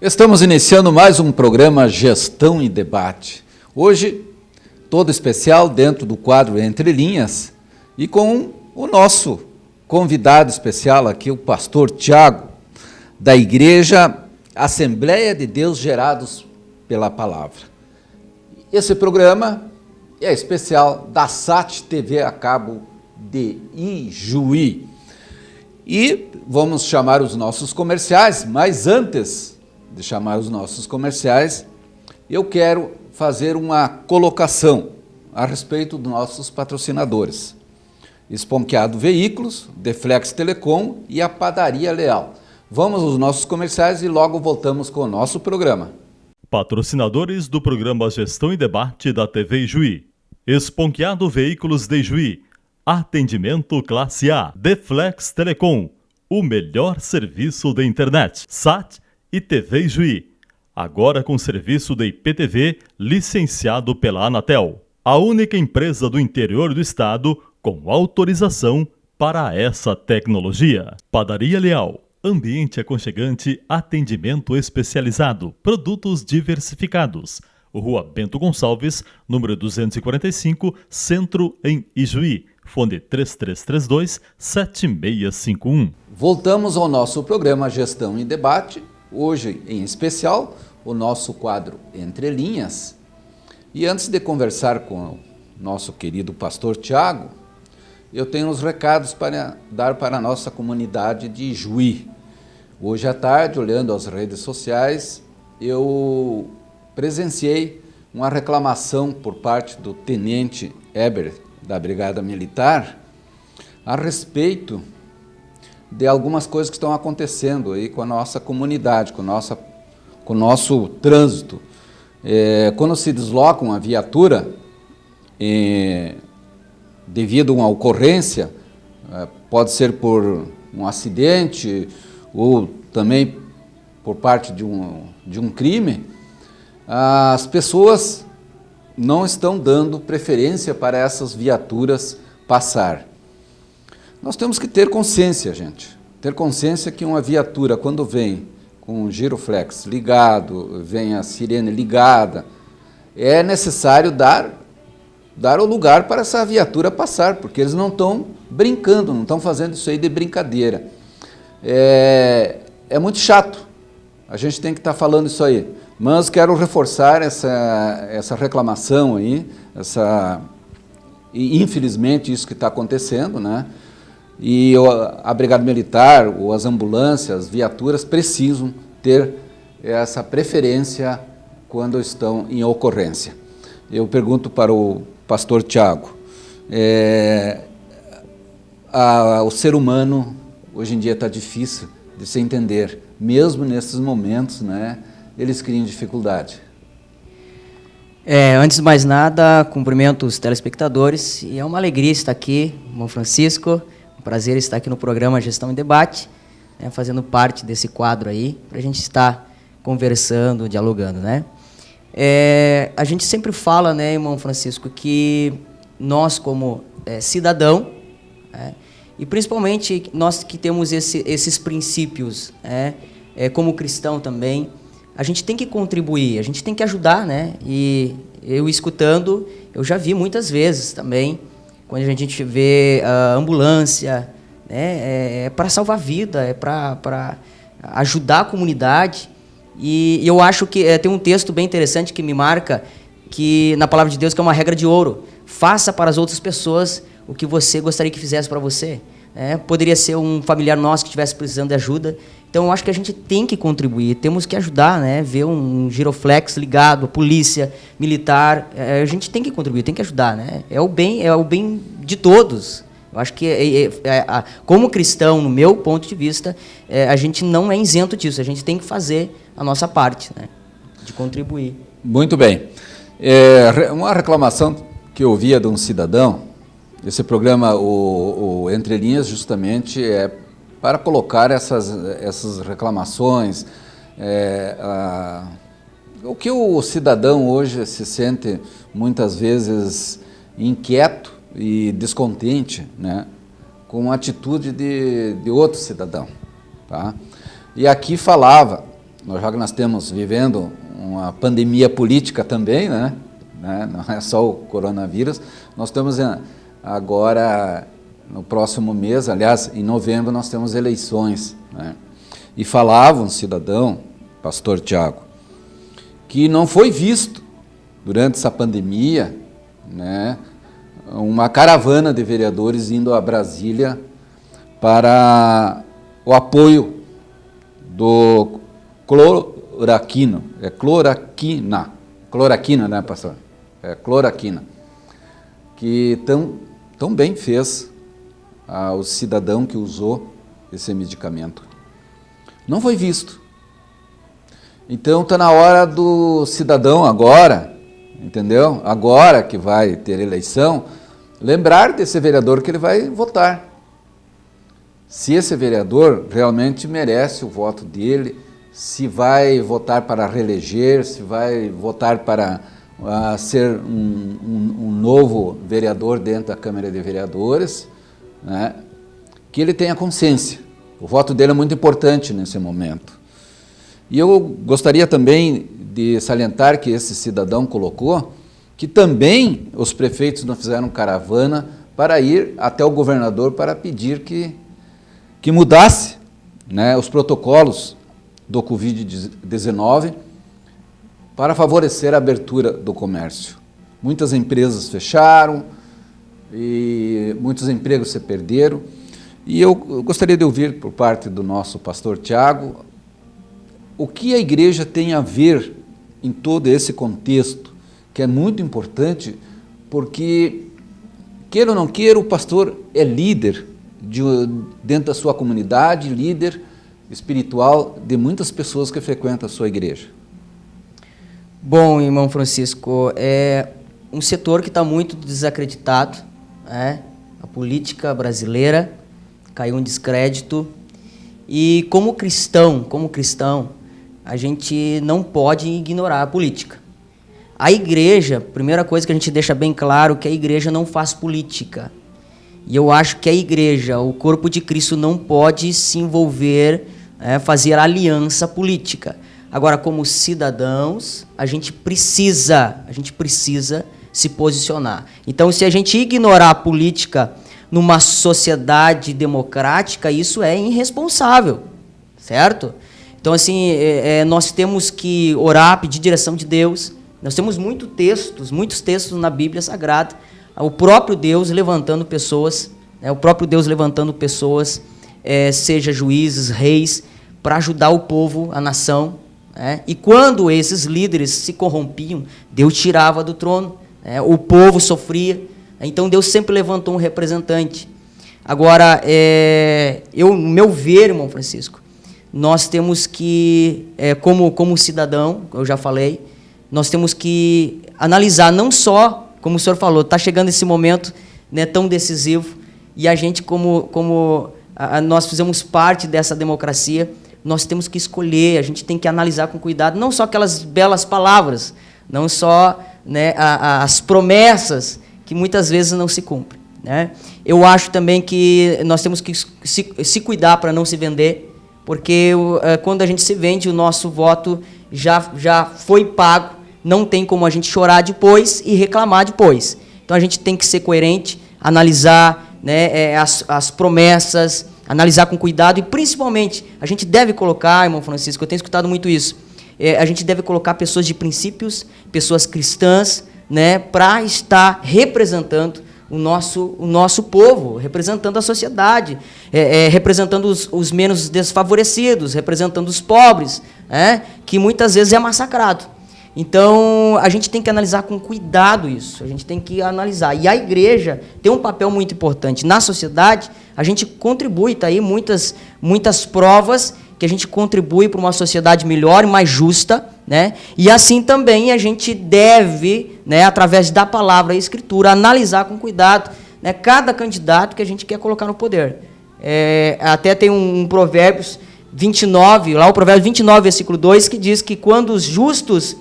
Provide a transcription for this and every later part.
Estamos iniciando mais um programa Gestão em Debate. Hoje, todo especial dentro do quadro Entre Linhas e com o nosso convidado especial aqui, o pastor Tiago, da Igreja Assembleia de Deus Gerados pela Palavra. Esse programa é especial da SAT TV a cabo de Ijuí. E vamos chamar os nossos comerciais, mas antes de chamar os nossos comerciais, eu quero fazer uma colocação a respeito dos nossos patrocinadores. Esponqueado Veículos, Deflex Telecom e a Padaria Leal. Vamos aos nossos comerciais e logo voltamos com o nosso programa. Patrocinadores do programa Gestão e Debate da TV Ijuí. Esponqueado Veículos de Ijuí. Atendimento Classe A. Deflex Telecom. O melhor serviço de internet. SAT e TV Ijuí. Agora com serviço de IPTV licenciado pela Anatel. A única empresa do interior do estado com autorização para essa tecnologia. Padaria Leal. Ambiente aconchegante, atendimento especializado, produtos diversificados. Rua Bento Gonçalves, número 245, Centro, em Ijuí. Fone 3332-7651. Voltamos ao nosso programa Gestão em Debate, hoje em especial, o nosso quadro Entre Linhas. E antes de conversar com o nosso querido pastor Tiago, eu tenho uns recados para dar para a nossa comunidade de Ijuí. Hoje à tarde, olhando as redes sociais, eu presenciei uma reclamação por parte do tenente Eber, da Brigada Militar, a respeito de algumas coisas que estão acontecendo aí com a nossa comunidade, com o nosso trânsito. Quando se desloca uma viatura, devido a uma ocorrência, pode ser por um acidente ou também por parte de um crime, as pessoas não estão dando preferência para essas viaturas passar. Nós temos que ter consciência, gente. Ter consciência que uma viatura, quando vem com o giroflex ligado, vem a sirene ligada, é necessário dar o lugar para essa viatura passar, porque eles não estão brincando, não estão fazendo isso aí de brincadeira. É muito chato, a gente tem que estar falando isso aí, mas quero reforçar essa reclamação aí, e infelizmente isso que está acontecendo, né? E a Brigada Militar, ou as ambulâncias, as viaturas precisam ter essa preferência quando estão em ocorrência. Eu pergunto para o pastor Tiago, o ser humano hoje em dia está difícil de se entender, mesmo nesses momentos, né, eles criam dificuldade. Antes de mais nada, cumprimento os telespectadores e é uma alegria estar aqui, irmão Francisco, um prazer estar aqui no programa Gestão em Debate, né, fazendo parte desse quadro aí, para a gente estar conversando, dialogando, né. A gente sempre fala, né, irmão Francisco, que nós como cidadão, e principalmente nós que temos esses princípios, como cristão também, a gente tem que contribuir, a gente tem que ajudar, né? E eu escutando, eu já vi muitas vezes também, quando a gente vê a ambulância, né? É para salvar vida, é para ajudar a comunidade. E eu acho que tem um texto bem interessante que me marca, que na palavra de Deus, que é uma regra de ouro: faça para as outras pessoas o que você gostaria que fizesse para você. Poderia ser um familiar nosso que estivesse precisando de ajuda. Então, eu acho que a gente tem que contribuir, temos que ajudar, né? Ver um giroflex ligado, a polícia militar, a gente tem que contribuir, tem que ajudar, né? É o bem de todos. Eu acho que, como cristão, no meu ponto de vista, a gente não é isento disso, a gente tem que fazer a nossa parte, né? De contribuir. Muito bem. Uma reclamação que eu ouvia de um cidadão. Esse programa, o Entre Linhas, justamente é para colocar essas reclamações, o que o cidadão hoje se sente muitas vezes inquieto e descontente, né, com a atitude de outro cidadão. Tá? E aqui falava já que nós estamos vivendo uma pandemia política também, né? Não é só o coronavírus, nós estamos agora, no próximo mês, aliás, em novembro, nós temos eleições, né? E falava um cidadão, pastor Tiago, que não foi visto durante essa pandemia, né, uma caravana de vereadores indo a Brasília para o apoio do cloroquina, cloroquina, né, pastor? Cloroquina, que tão bem fez o cidadão que usou esse medicamento. Não foi visto. Então está na hora do cidadão agora, entendeu? Agora que vai ter eleição, lembrar desse vereador que ele vai votar. Se esse vereador realmente merece o voto dele, se vai votar para reeleger, se vai votar para ser um novo vereador dentro da Câmara de Vereadores, né? Que ele tenha consciência. O voto dele é muito importante nesse momento. E eu gostaria também de salientar que esse cidadão colocou que também os prefeitos não fizeram caravana para ir até o governador para pedir que mudasse, né, os protocolos do Covid-19 para favorecer a abertura do comércio. Muitas empresas fecharam e muitos empregos se perderam. E eu gostaria de ouvir por parte do nosso pastor Tiago o que a igreja tem a ver em todo esse contexto, que é muito importante, porque, queira ou não queira, o pastor é líder dentro da sua comunidade, líder espiritual de muitas pessoas que frequentam a sua igreja. Bom, irmão Francisco, é um setor que está muito desacreditado, né? A política brasileira caiu em descrédito e como cristão, a gente não pode ignorar a política. A igreja, primeira coisa que a gente deixa bem claro, que a igreja não faz política. E eu acho que a igreja, o corpo de Cristo, não pode se envolver, fazer aliança política. Agora, como cidadãos, a gente precisa se posicionar. Então, se a gente ignorar a política numa sociedade democrática, isso é irresponsável, certo? Então, assim, nós temos que orar, pedir direção de Deus. Nós temos muitos textos na Bíblia Sagrada, o próprio Deus levantando pessoas, seja juízes, reis, para ajudar o povo, a nação. E quando esses líderes se corrompiam, Deus tirava do trono, o povo sofria. Então Deus sempre levantou um representante. Agora, no meu ver, irmão Francisco, nós temos que, como cidadão, eu já falei, nós temos que analisar não só, como o senhor falou, está chegando esse momento, né, tão decisivo, e a gente, nós fizemos parte dessa democracia, nós temos que escolher, a gente tem que analisar com cuidado, não só aquelas belas palavras, não só, né, as promessas que muitas vezes não se cumprem, né? Eu acho também que nós temos que se cuidar para não se vender, porque quando a gente se vende, o nosso voto já foi pago, não tem como a gente chorar depois e reclamar depois. Então a gente tem que ser coerente, analisar, né, as promessas, analisar com cuidado e, principalmente, a gente deve colocar, irmão Francisco, eu tenho escutado muito isso, a gente deve colocar pessoas de princípios, pessoas cristãs, né, para estar representando o nosso povo, representando a sociedade, representando os menos desfavorecidos, representando os pobres, que muitas vezes é massacrado. Então, a gente tem que analisar com cuidado isso, a gente tem que analisar. E a igreja tem um papel muito importante. Na sociedade, a gente contribui, está aí muitas provas que a gente contribui para uma sociedade melhor e mais justa, né? E assim também a gente deve, né, através da palavra e escritura, analisar com cuidado, né, cada candidato que a gente quer colocar no poder. Até tem um Provérbios 29, lá o Provérbios 29, versículo 2, que diz que quando os justos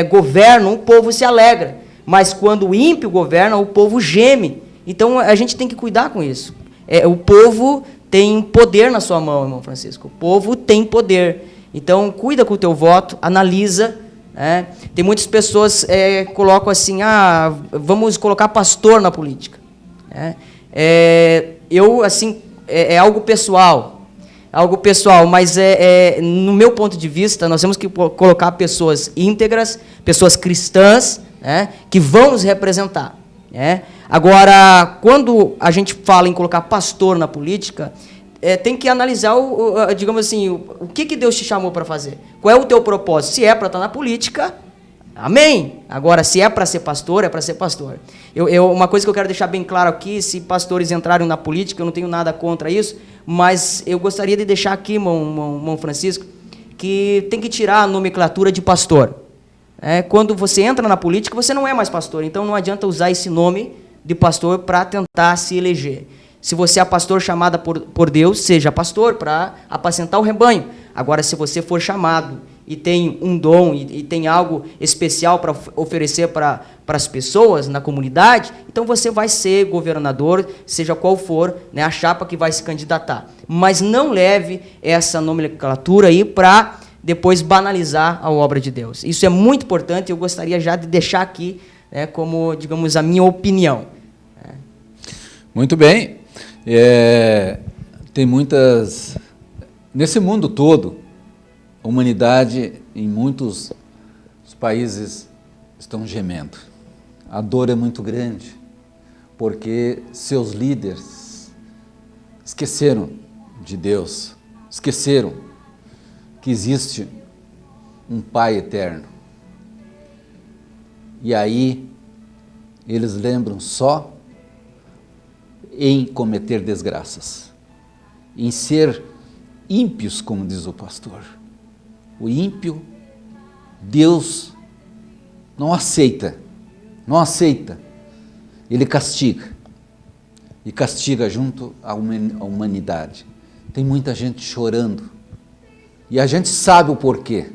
governam, o povo se alegra, mas quando o ímpio governa, o povo geme. Então, a gente tem que cuidar com isso. O povo tem poder na sua mão, irmão Francisco. O povo tem poder. Então, cuida com o teu voto, analisa. Tem muitas pessoas colocam assim, vamos colocar pastor na política. Eu, assim, é algo pessoal, mas no meu ponto de vista, nós temos que colocar pessoas íntegras, pessoas cristãs, que vão nos representar. Agora, quando a gente fala em colocar pastor na política, tem que analisar, digamos assim, o que Deus te chamou para fazer. Qual é o teu propósito? Se é para estar na política, amém. Agora, se é para ser pastor, é para ser pastor. Uma coisa que eu quero deixar bem claro aqui, se pastores entrarem na política, eu não tenho nada contra isso, mas eu gostaria de deixar aqui, irmão Francisco, que tem que tirar a nomenclatura de pastor. Quando você entra na política, você não é mais pastor, então não adianta usar esse nome de pastor para tentar se eleger. Se você é pastor chamado por Deus, seja pastor para apacentar o rebanho. Agora, se você for chamado e tem um dom e tem algo especial para oferecer para as pessoas na comunidade, então você vai ser governador, seja qual for, a chapa que vai se candidatar. Mas não leve essa nomenclatura aí para depois banalizar a obra de Deus. Isso é muito importante, eu gostaria já de deixar aqui como, digamos, a minha opinião. Muito bem. Tem muitas... Nesse mundo todo, a humanidade, em muitos países, estão gemendo. A dor é muito grande, porque seus líderes esqueceram de Deus, esqueceram que existe um Pai eterno. E aí, eles lembram só em cometer desgraças, em ser ímpios, como diz o pastor. O ímpio, Deus não aceita, Ele castiga, e castiga junto à humanidade. Tem muita gente chorando, e a gente sabe o porquê,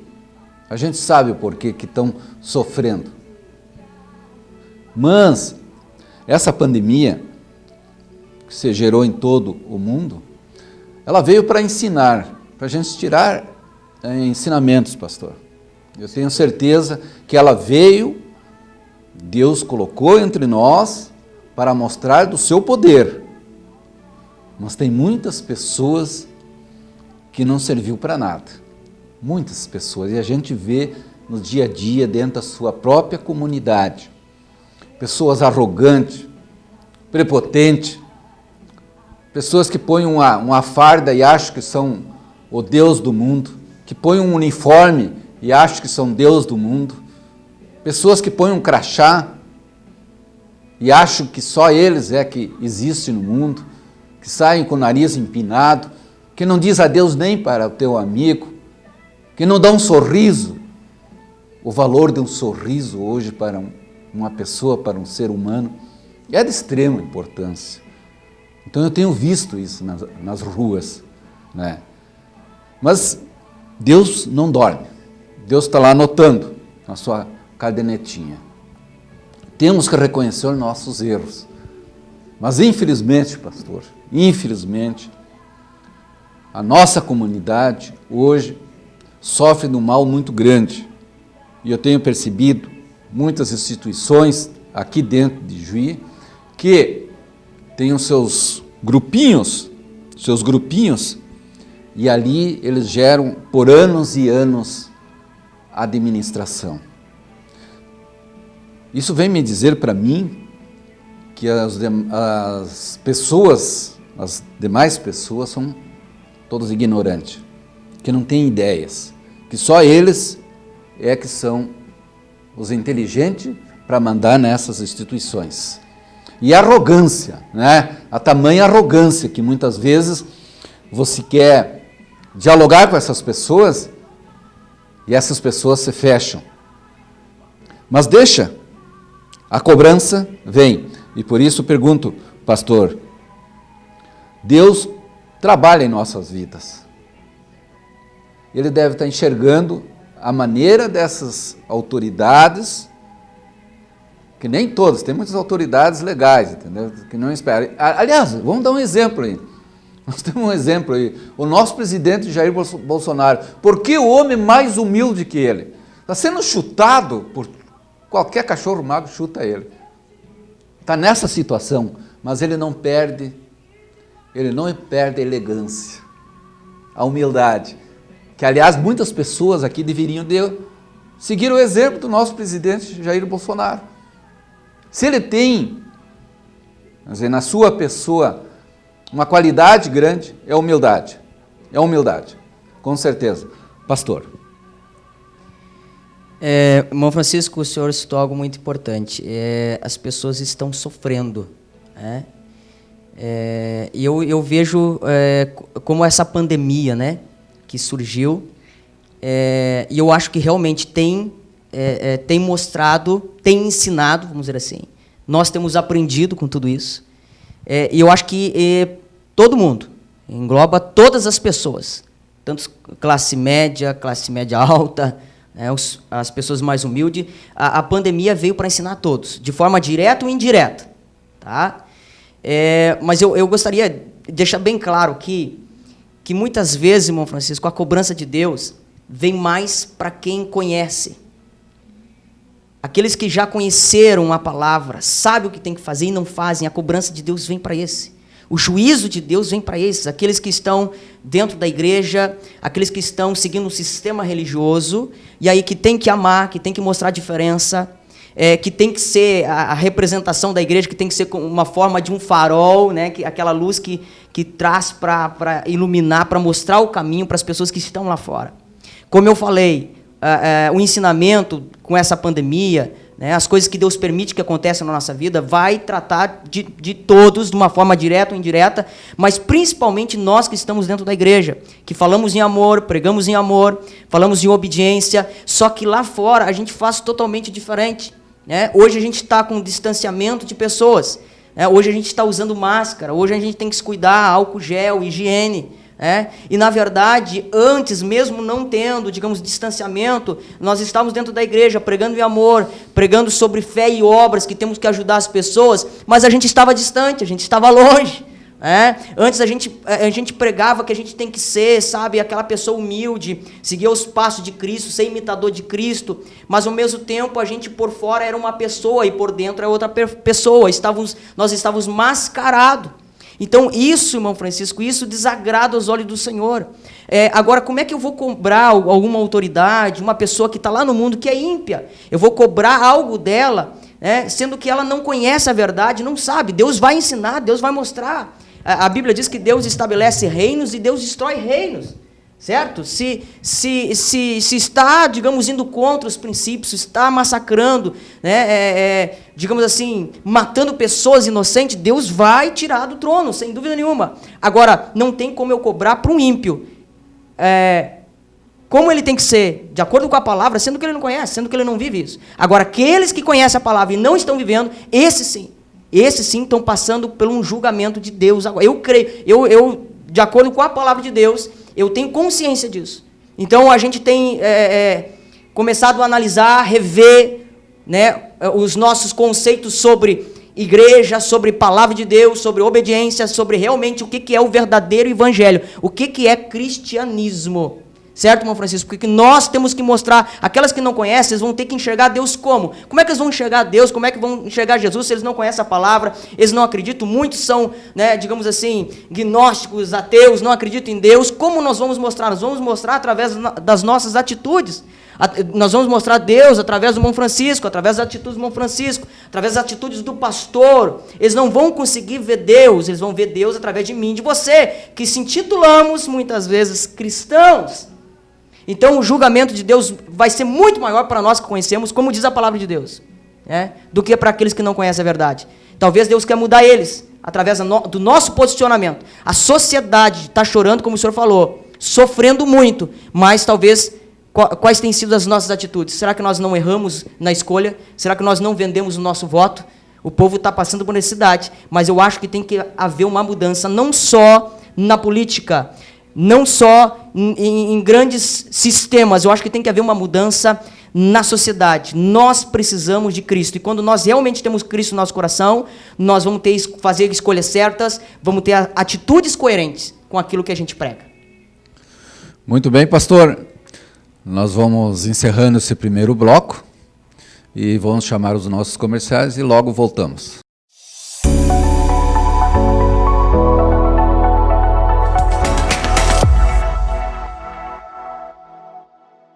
que estão sofrendo. Mas essa pandemia que se gerou em todo o mundo, ela veio para ensinar, para a gente tirar ensinamentos, pastor. Eu tenho certeza que ela veio, Deus colocou entre nós para mostrar do seu poder. Mas tem muitas pessoas que não serviu para nada. Muitas pessoas, e a gente vê no dia a dia, dentro da sua própria comunidade, pessoas arrogantes, prepotentes, pessoas que põem uma farda e acham que são o Deus do mundo, que põem um uniforme e acham que são Deus do mundo, pessoas que põem um crachá e acham que só eles que existem no mundo, que saem com o nariz empinado, que não diz adeus nem para o teu amigo, que não dá um sorriso. O valor de um sorriso hoje para uma pessoa, para um ser humano, é de extrema importância. Então eu tenho visto isso nas ruas, Mas Deus não dorme. Deus está lá anotando na sua cadernetinha. Temos que reconhecer nossos erros. Mas infelizmente, pastor, a nossa comunidade hoje sofre de um mal muito grande. E eu tenho percebido muitas instituições aqui dentro de Juí que têm os seus grupinhos, e ali eles geram por anos e anos a administração. Isso vem me dizer para mim que as demais pessoas são todos ignorantes, que não têm ideias, que só eles que são os inteligentes para mandar nessas instituições. E a arrogância, a tamanha arrogância que muitas vezes você quer dialogar com essas pessoas e essas pessoas se fecham. Mas deixa, a cobrança vem. E por isso pergunto, pastor, Deus trabalha em nossas vidas. Ele deve estar enxergando a maneira dessas autoridades, que nem todas, tem muitas autoridades legais, entendeu? Que não esperam. Aliás, vamos dar um exemplo aí. Nós temos um exemplo aí, o nosso presidente Jair Bolsonaro. Por que o homem mais humilde que ele? Está sendo chutado por qualquer cachorro magro, chuta ele. Está nessa situação, mas ele não perde a elegância, a humildade, que aliás muitas pessoas aqui deveriam seguir o exemplo do nosso presidente Jair Bolsonaro. Se ele tem, quer dizer, na sua pessoa, uma qualidade grande, é humildade. É humildade, com certeza. Pastor. Irmão Francisco, o senhor citou algo muito importante. As pessoas estão sofrendo, né? E eu vejo como essa pandemia, né, que surgiu, e eu acho que realmente tem mostrado, tem ensinado, vamos dizer assim. Nós temos aprendido com tudo isso. E eu acho que todo mundo, engloba todas as pessoas, tanto classe média alta, as pessoas mais humildes. A pandemia veio para ensinar a todos, de forma direta ou indireta. Tá? Mas eu gostaria de deixar bem claro que muitas vezes, irmão Francisco, a cobrança de Deus vem mais para quem conhece. Aqueles que já conheceram a palavra, sabem o que tem que fazer e não fazem, a cobrança de Deus vem para esse. O juízo de Deus vem para esses, aqueles que estão dentro da igreja, aqueles que estão seguindo um sistema religioso, e aí que tem que amar, que tem que mostrar a diferença, que tem que ser a representação da igreja, que tem que ser uma forma de um farol, né, aquela luz que traz para iluminar, para mostrar o caminho para as pessoas que estão lá fora. Como eu falei, o ensinamento com essa pandemia, né, as coisas que Deus permite que aconteçam na nossa vida, vai tratar de todos, de uma forma direta ou indireta, mas principalmente nós que estamos dentro da igreja, que falamos em amor, pregamos em amor, falamos em obediência, só que lá fora a gente faz totalmente diferente. Né? Hoje a gente está com distanciamento de pessoas, né? Hoje a gente está usando máscara, hoje a gente tem que se cuidar, álcool gel, higiene. E, na verdade, antes, mesmo não tendo, digamos, distanciamento, nós estávamos dentro da igreja, pregando em amor, pregando sobre fé e obras, que temos que ajudar as pessoas, mas a gente estava distante, a gente estava longe. Antes a gente pregava que a gente tem que ser, sabe, aquela pessoa humilde, seguir os passos de Cristo, ser imitador de Cristo, mas ao mesmo tempo a gente por fora era uma pessoa e por dentro é outra pessoa, nós estávamos mascarados. Então isso, irmão Francisco, isso desagrada aos olhos do Senhor. Agora, como é que eu vou cobrar alguma autoridade, uma pessoa que está lá no mundo que é ímpia? Eu vou cobrar algo dela, sendo que ela não conhece a verdade, não sabe. Deus vai ensinar, Deus vai mostrar. A Bíblia diz que Deus estabelece reinos e Deus destrói reinos. Certo? Se está, digamos, indo contra os princípios, está massacrando, digamos assim, matando pessoas inocentes, Deus vai tirar do trono, sem dúvida nenhuma. Agora, não tem como eu cobrar para um ímpio como ele tem que ser, de acordo com a palavra, sendo que ele não conhece, sendo que ele não vive isso. Agora, aqueles que conhecem a palavra e não estão vivendo, esses sim estão passando por um julgamento de Deus. Agora, eu creio, eu de acordo com a palavra de Deus, eu tenho consciência disso. Então, a gente tem começado a analisar, rever, né, os nossos conceitos sobre igreja, sobre palavra de Deus, sobre obediência, sobre realmente o que é o verdadeiro evangelho, o que é cristianismo. Certo, irmão Francisco? Porque nós temos que mostrar, aquelas que não conhecem, eles vão ter que enxergar Deus como? Como é que eles vão enxergar Deus? Como é que vão enxergar Jesus se eles não conhecem a palavra? Eles não acreditam, muitos são, né, digamos assim, gnósticos, ateus, não acreditam em Deus. Como nós vamos mostrar? Nós vamos mostrar através das nossas atitudes. Nós vamos mostrar Deus através do irmão Francisco, através das atitudes do irmão Francisco, através das atitudes do pastor. Eles não vão conseguir ver Deus, eles vão ver Deus através de mim, de você, que se intitulamos muitas vezes cristãos. Então, o julgamento de Deus vai ser muito maior para nós que conhecemos, como diz a palavra de Deus, do que para aqueles que não conhecem a verdade. Talvez Deus quer mudar eles, através do nosso posicionamento. A sociedade está chorando, como o senhor falou, sofrendo muito, mas talvez, quais têm sido as nossas atitudes? Será que nós não erramos na escolha? Será que nós não vendemos o nosso voto? O povo está passando por necessidade, mas eu acho que tem que haver uma mudança, não só na política, não só em grandes sistemas, eu acho que tem que haver uma mudança na sociedade. Nós precisamos de Cristo, e quando nós realmente temos Cristo no nosso coração, nós vamos fazer escolhas certas, vamos ter atitudes coerentes, com aquilo que a gente prega. Muito bem, pastor. Nós vamos encerrando esse primeiro bloco e vamos chamar os nossos comerciais e logo voltamos.